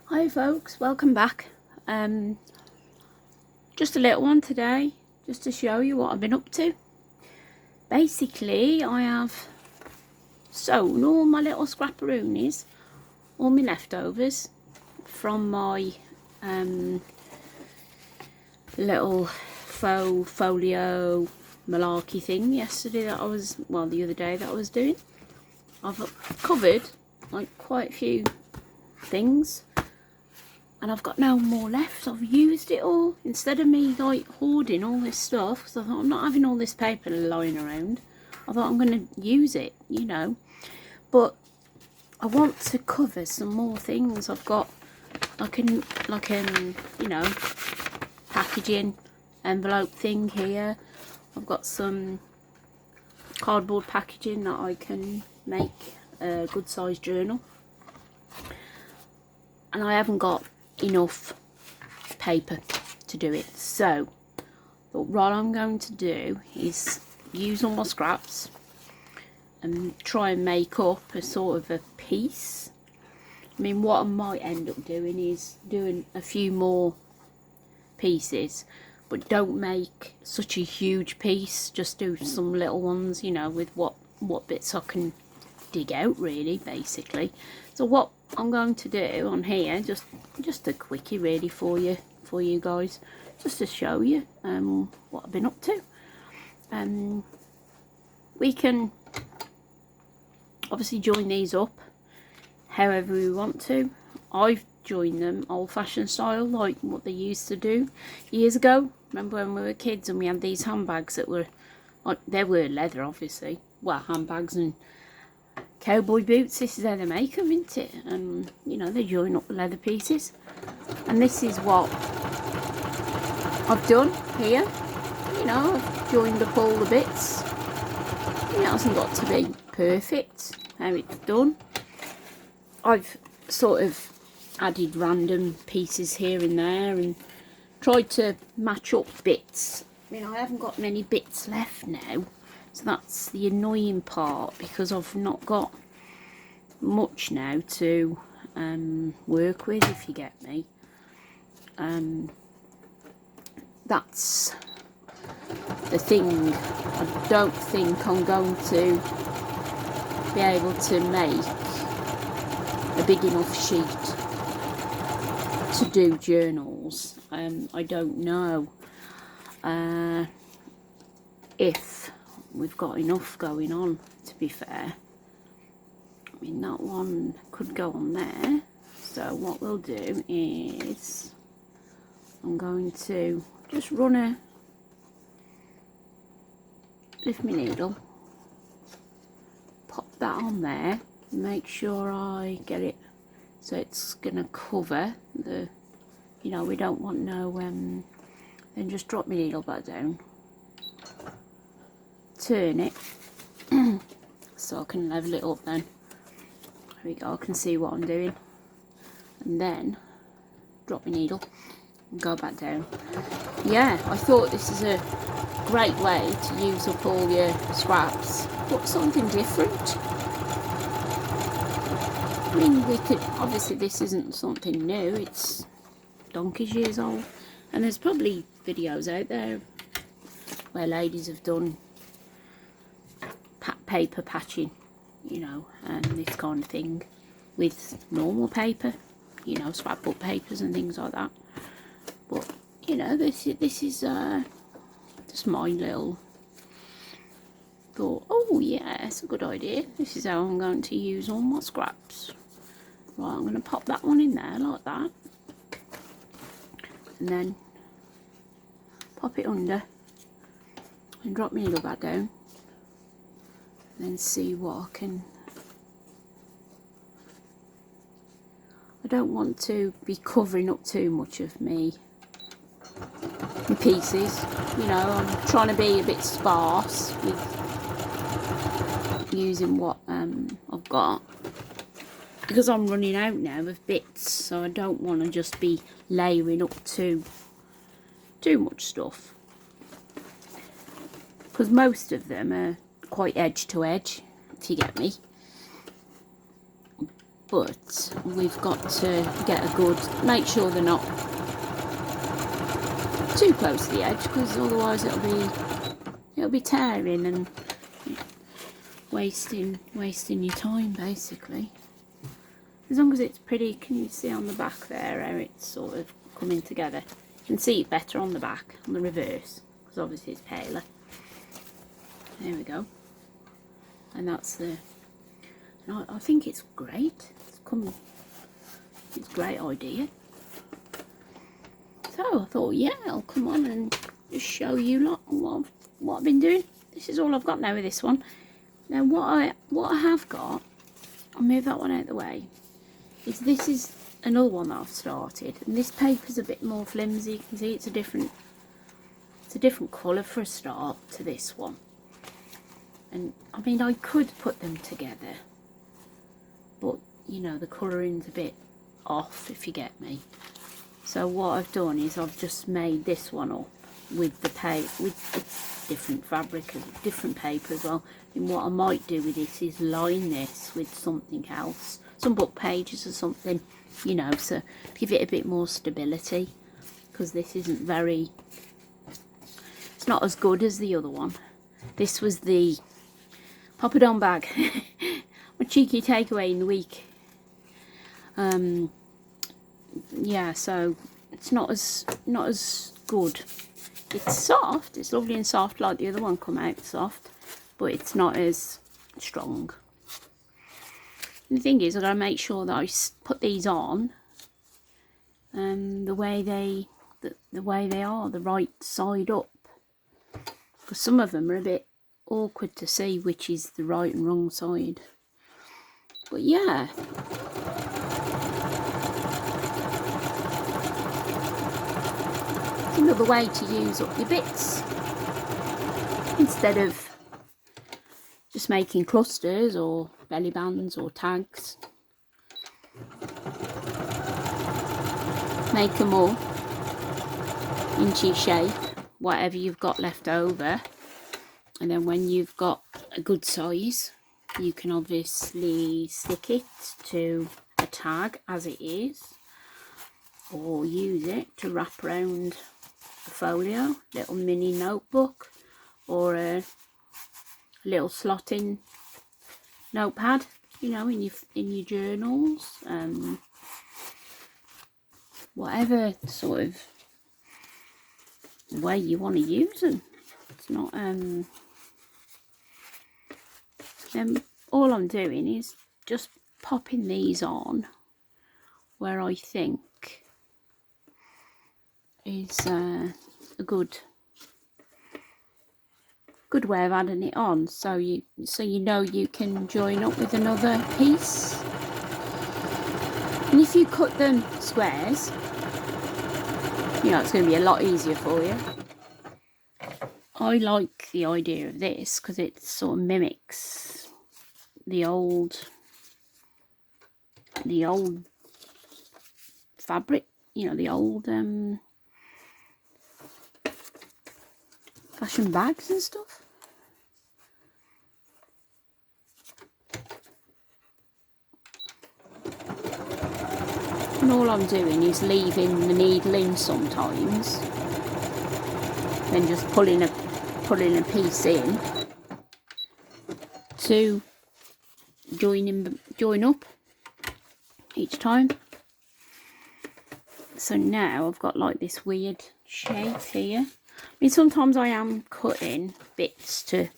Hi folks, welcome back. Just a little one today, just to show you what I've been up to. Basically, I have sewn all my little scrapperoonies, all my leftovers from my little faux folio malarkey thing yesterday that I was, well, the other day that I was doing. I've covered like quite a few things. And I've got no more left. I've used it all. Instead of me like hoarding all this stuff, because I thought I'm not having all this paper lying around. I thought I'm going to use it, you know. But I want to cover some more things. I've got like you know, packaging envelope thing here. I've got some cardboard packaging that I can make a good sized journal. And I haven't got enough paper to do it, so what I'm going to do is use all my scraps and try and make up a sort of a piece. I mean, what I might end up doing is doing a few more pieces, but don't make such a huge piece, just do some little ones, you know, with what bits I can dig out, really, basically. So what I'm going to do on here, just a quickie really for you guys, just to show you what I've been up to. We can obviously join these up however we want to. I've joined them old-fashioned style, like what they used to do years ago. Remember when we were kids and we had these handbags that were like, they were leather, obviously, well, handbags and cowboy boots. This is how they make them, isn't it? And you know, they join up the leather pieces, and this is what I've done here. You know, I've joined up all the bits. It hasn't got to be perfect how it's done. I've sort of added random pieces here and there and tried to match up bits. I mean, I haven't got many bits left now, so that's the annoying part, because I've not got much now to work with, if you get me. That's the thing. I don't think I'm going to be able to make a big enough sheet to do journals. I don't know if we've got enough going on, to be fair. I mean, that one could go on there. So what we'll do is I'm going to just lift my needle, pop that on there, make sure I get it so it's gonna cover the, you know, we don't want no then just drop my needle back down, turn it so I can level it up. Then there we go, I can see what I'm doing, and then drop my needle and go back down. Yeah, I thought this is a great way to use up all your scraps, but something different. I mean, we could, obviously this isn't something new, it's donkey's years old, and there's probably videos out there where ladies have done paper patching, you know, and this kind of thing with normal paper, you know, scrapbook papers and things like that. But you know, this is just my little thought. Oh yeah, it's a good idea. This is how I'm going to use all my scraps. Right, I'm going to pop that one in there like that, and then pop it under and drop my needle back down, and then see what I can. I don't want to be covering up too much of my pieces, you know. I'm trying to be a bit sparse with using what I've got, because I'm running out now of bits, so I don't want to just be layering up too much stuff, because most of them are quite edge to edge, if you get me. but we've got to get a good, make sure they're not too close to the edge, because otherwise it'll be tearing and wasting your time basically. As long as it's pretty, can you see on the back there how it's sort of coming together? You can see it better on the back, on the reverse, because obviously it's paler. There we go. And that's the, and I think it's great. It's a great idea. So I thought, yeah, I'll come on and just show you lot what I've been doing. This is all I've got now with this one. Now what I have got, I'll move that one out of the way, is this is another one that I've started, and this paper's a bit more flimsy. You can see it's a different colour for a start to this one. And I mean, I could put them together, but you know, the colouring's a bit off, if you get me. So what I've done is I've just made this one up with the paper, with it's different fabric and different paper as well. And what I might do with this is line this with something else, some book pages or something, you know, so give it a bit more stability, because this isn't very, it's not as good as the other one. This was the pop it on bag, my cheeky takeaway in the week. Yeah, so it's not as good. It's soft, it's lovely and soft like the other one come out soft, but it's not as strong. And the thing is, I've got to make sure that I put these on the way they are, the right side up, because some of them are a bit awkward to see which is the right and wrong side. But yeah, it's another way to use up your bits instead of just making clusters or belly bands or tags. Make them all into your shape, whatever you've got left over, and then when you've got a good size, you can obviously stick it to a tag as it is, or use it to wrap around a folio, little mini notebook, or a little slotting notepad, you know, in your journals, whatever sort of way you want to use them. It's not all I'm doing is just popping these on where I think is a good way of adding it on, so you know you can join up with another piece. And if you cut them squares, you know, it's going to be a lot easier for you. I like the idea of this because it sort of mimics the old fabric, you know, the old fashion bags and stuff. And all I'm doing is leaving the needle in sometimes, then just pulling a piece in to join up each time. So now I've got like this weird shape here. I mean, sometimes I am cutting bits to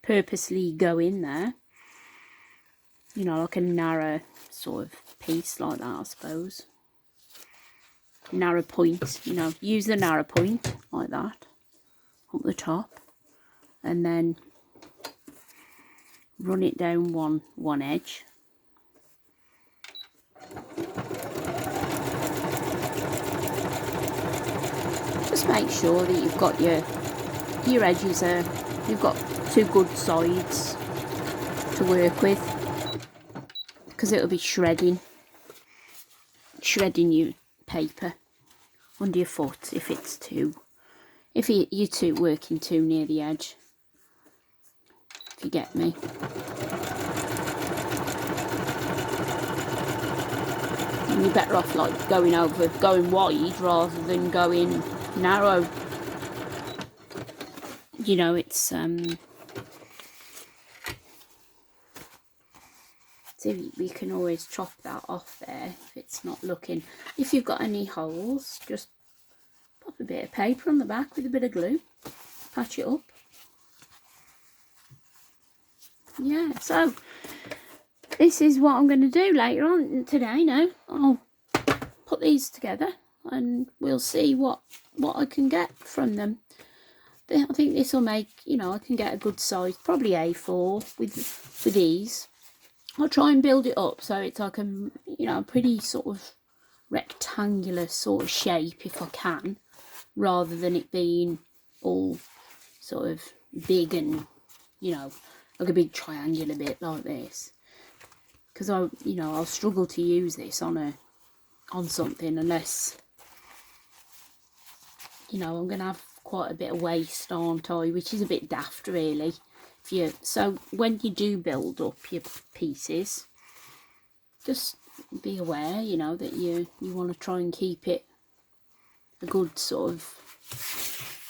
purposely go in there, you know, like a narrow sort of piece like that, I suppose. Narrow point, you know, use the narrow point like that up the top, and then run it down one edge. Just make sure that you've got your edges are, you've got two good sides to work with, because it'll be shredding your paper under your foot if you're working too near the edge, if you get me. And you're better off like going wide rather than going narrow. You know, it's so we can always chop that off there if it's not looking. If you've got any holes, just pop a bit of paper on the back with a bit of glue, patch it up. Yeah, so this is what I'm going to do later on today. Now I'll put these together and we'll see what I can get from them. I think this will make, you know, I can get a good size, probably A4 with these. I'll try and build it up so it's like a, you know, a pretty sort of rectangular sort of shape if I can, rather than it being all sort of big and, you know, like a big triangular bit like this. Because I'll struggle to use this on something unless, you know, I'm gonna have quite a bit of waste, aren't I? Which is a bit daft, really. So when you do build up your pieces, just be aware, you know, that you want to try and keep it a good sort of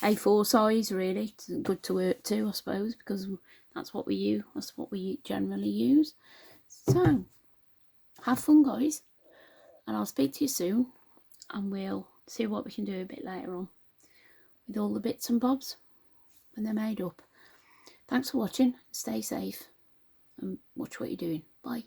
A4 size, really. It's good to work to, I suppose, because that's what we use. That's what we generally use. So have fun, guys, and I'll speak to you soon, and we'll see what we can do a bit later on with all the bits and bobs when they're made up. Thanks for watching. Stay safe and watch what you're doing. Bye.